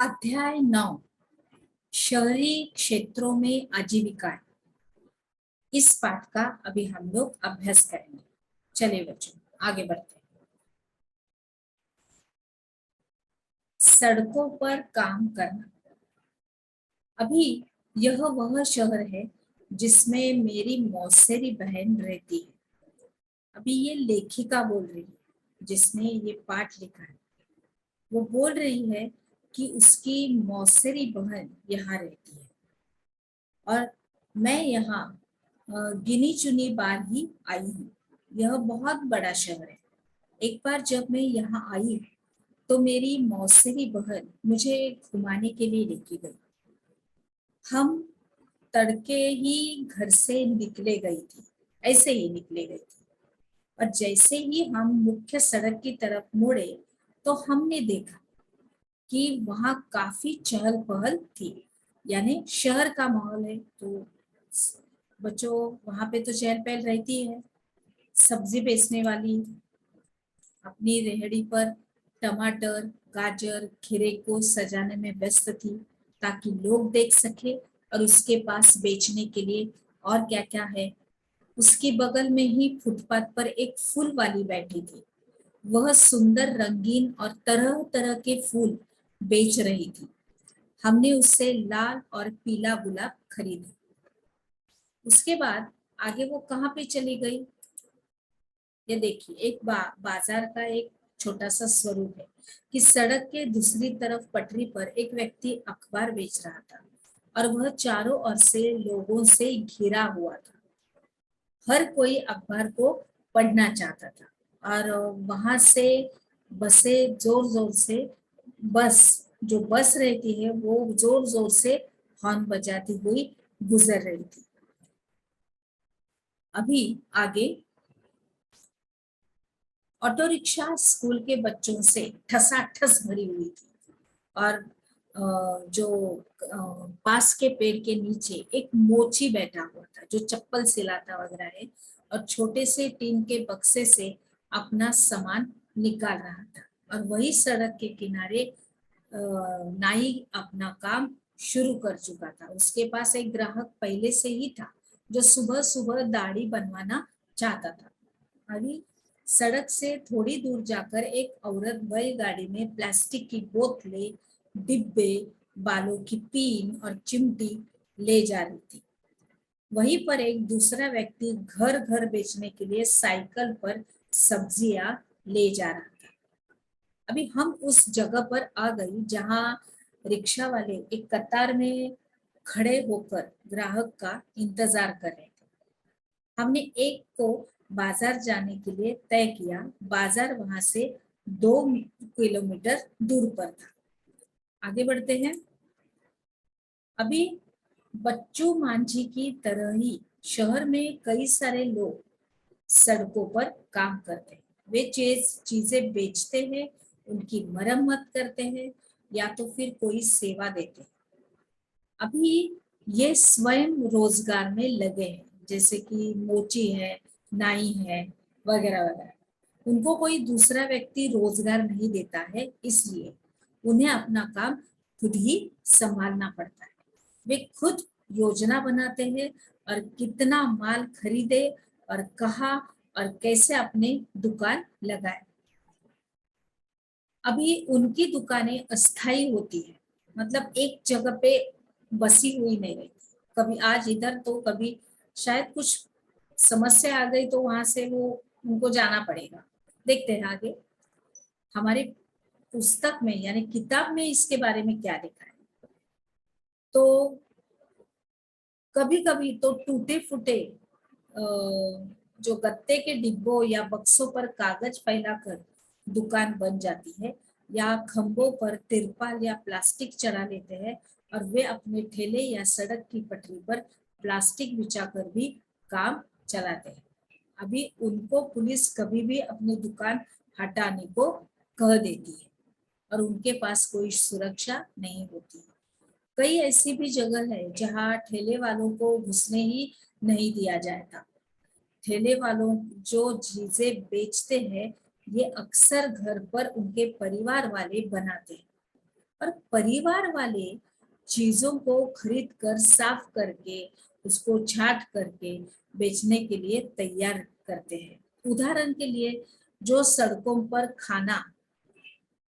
अध्याय 9 शहरी क्षेत्रों में आजीविका। इस पाठ का अभी हम लोग अभ्यास करेंगे। चलिए बच्चों आगे बढ़ते हैं। सड़कों पर काम करना। अभी यह वह शहर है जिसमें मेरी मौसेरी बहन रहती है। अभी ये लेखिका बोल रही है जिसने ये पाठ लिखा है। वो बोल रही है कि उसकी मौसेरी बहन यहाँ रहती है और मैं यहाँ गिनी चुनी बार ही आई हूँ। यह बहुत बड़ा शहर है। एक बार जब मैं यहाँ आई तो मेरी मौसेरी बहन मुझे घुमाने के लिए लेके गई। हम तड़के ही घर से निकले गई थी, ऐसे ही निकले गई थी और जैसे ही हम मुख्य सड़क की तरफ मुड़े तो हमने देखा कि वहाँ काफी चहल पहल थी। यानी शहर का माहौल है तो बच्चों वहां पे तो चहल पहल रहती है। सब्जी बेचने वाली अपनी रेहड़ी पर टमाटर गाजर खीरे को सजाने में व्यस्त थी ताकि लोग देख सके और उसके पास बेचने के लिए और क्या क्या है। उसके बगल में ही फुटपाथ पर एक फूल वाली बैठी थी। वह सुंदर रंगीन और तरह तरह के फूल बेच रही थी। हमने उससे लाल और पीला गुलाब खरीदा। उसके बाद आगे वो कहाँ पे चली गई, ये देखिए एक बाजार का एक छोटा सा स्वरूप है कि सड़क के दूसरी तरफ पटरी पर एक व्यक्ति अखबार बेच रहा था और वह चारों ओर से लोगों से घिरा हुआ था। हर कोई अखबार को पढ़ना चाहता था और वहां से बसें जोर जोर से बस जो बस रहती है वो जोर जोर से हॉर्न बजाती हुई गुजर रही थी। अभी आगे ऑटो रिक्शा स्कूल के बच्चों से ठसाठस भरी हुई थी और जो पास के पेड़ के नीचे एक मोची बैठा हुआ था जो चप्पल सिलाता वगैरह है और छोटे से टीन के बक्से से अपना सामान निकाल रहा था। और वही सड़क के किनारे नाई अपना काम शुरू कर चुका था। उसके पास एक ग्राहक पहले से ही था जो सुबह सुबह दाढ़ी बनवाना चाहता था। अभी सड़क से थोड़ी दूर जाकर एक औरत बैलगाड़ी में प्लास्टिक की बोतलें डिब्बे बालों की पीन और चिमटी ले जा रही थी। वहीं पर एक दूसरा व्यक्ति घर घर बेचने के लिए साइकिल पर सब्जियां ले जा रहा था। अभी हम उस जगह पर आ गई जहां रिक्शा वाले एक कतार में खड़े होकर ग्राहक का इंतजार कर रहे थे। हमने एक को बाजार जाने के लिए तय किया। बाजार वहां से 2 किलोमीटर दूर पर था। आगे बढ़ते हैं। अभी बच्चू मांझी की तरह ही शहर में कई सारे लोग सड़कों पर काम करते हैं। वे चीजें बेचते हैं, उनकी मरम्मत करते हैं या तो फिर कोई सेवा देते हैं। अभी ये स्वयं रोजगार में लगे हैं जैसे कि मोची है, नाई है, वगैरह वगैरह। उनको कोई दूसरा व्यक्ति रोजगार नहीं देता है, इसलिए उन्हें अपना काम खुद ही संभालना पड़ता है। वे खुद योजना बनाते हैं और कितना माल खरीदे और कहाँ और कैसे अपने दुकान लगाए। अभी उनकी दुकानें अस्थाई होती है, मतलब एक जगह पे बसी हुई नहीं रहती। कभी आज इधर तो कभी शायद कुछ समस्या आ गई तो वहां से वो उनको जाना पड़ेगा। देखते हैं आगे हमारे पुस्तक में यानी किताब में इसके बारे में क्या लिखा है। तो कभी कभी तो टूटे फूटे जो गत्ते के डिब्बों या बक्सों पर कागज फैलाकर दुकान बन जाती है या खंभों पर तिरपाल या प्लास्टिक चढ़ा लेते हैं और वे अपने ठेले या सड़क की पटरी पर प्लास्टिक बिछाकर भी काम चलाते हैं। अभी उनको पुलिस कभी भी अपनी दुकान हटाने को कह देती है और उनके पास कोई सुरक्षा नहीं होती। कई ऐसी भी जगह है जहाँ ठेले वालों को घुसने ही नहीं दिया जाता। ठेले वालों जो चीजें बेचते हैं ये अक्सर घर पर उनके परिवार वाले बनाते हैं। और परिवार वाले चीजों को खरीद कर साफ करके उसको छाट करके बेचने के लिए तैयार करते हैं। उदाहरण के लिए जो सड़कों पर खाना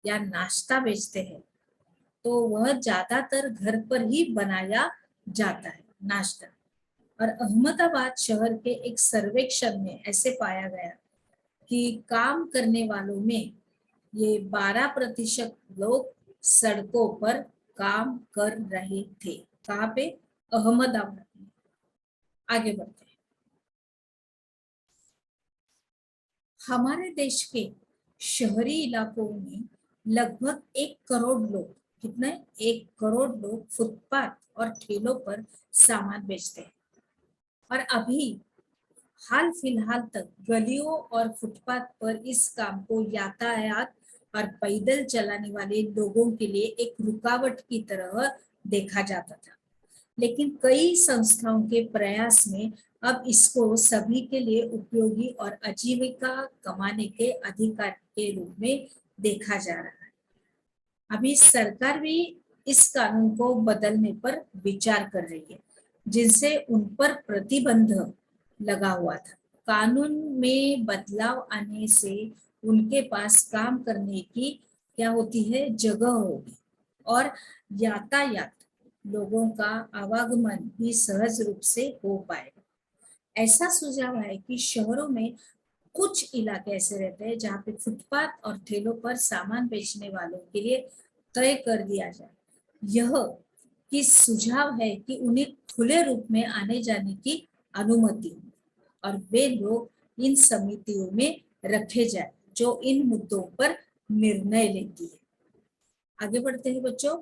या नाश्ता बेचते हैं तो वह ज्यादातर घर पर ही बनाया जाता है नाश्ता। और अहमदाबाद शहर के एक सर्वेक्षण में ऐसे पाया गया कि काम करने वालों में ये 12% लोग सड़कों पर काम कर रहे थे। कहाँ पे? अहमदाबाद में। आगे बढ़ते हैं। हमारे देश के शहरी इलाकों में लगभग 1 करोड़ लोग, कितने? 1 करोड़ लोग फुटपाथ और ठेलों पर सामान बेचते हैं। और अभी हाल फिलहाल तक गलियों और फुटपाथ पर इस काम को यातायात और पैदल चलाने वाले लोगों के लिए एक रुकावट की तरह देखा जाता था। लेकिन कई संस्थाओं के प्रयास में अब इसको सभी के लिए उपयोगी और आजीविका कमाने के अधिकार के रूप में देखा जा रहा है। अभी सरकार भी इस कानून को बदलने पर विचार कर रही है, जिनसे उन पर प्रतिबंध लगा हुआ था। कानून में बदलाव आने से उनके पास काम करने की क्या होती है, जगह होगी और यातायात, लोगों का आवागमन भी सहज रूप से हो पाएगा। ऐसा सुझाव है कि शहरों में कुछ इलाके ऐसे रहते हैं जहाँ पे फुटपाथ और ठेलों पर सामान बेचने वालों के लिए तय कर दिया जाए। यह कि सुझाव है कि उन्हें खुले रूप में आने जाने की अनुमति हो और वे लोग इन समितियों में रखे जाए जो इन मुद्दों पर निर्णय लेती है। आगे बढ़ते हैं बच्चों।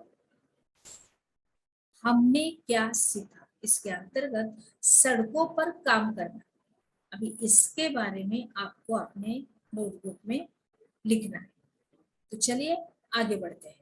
हमने क्या सीखा? इसके अंतर्गत सड़कों पर काम करना, अभी इसके बारे में आपको अपने नोटबुक में लिखना है। तो चलिए आगे बढ़ते हैं।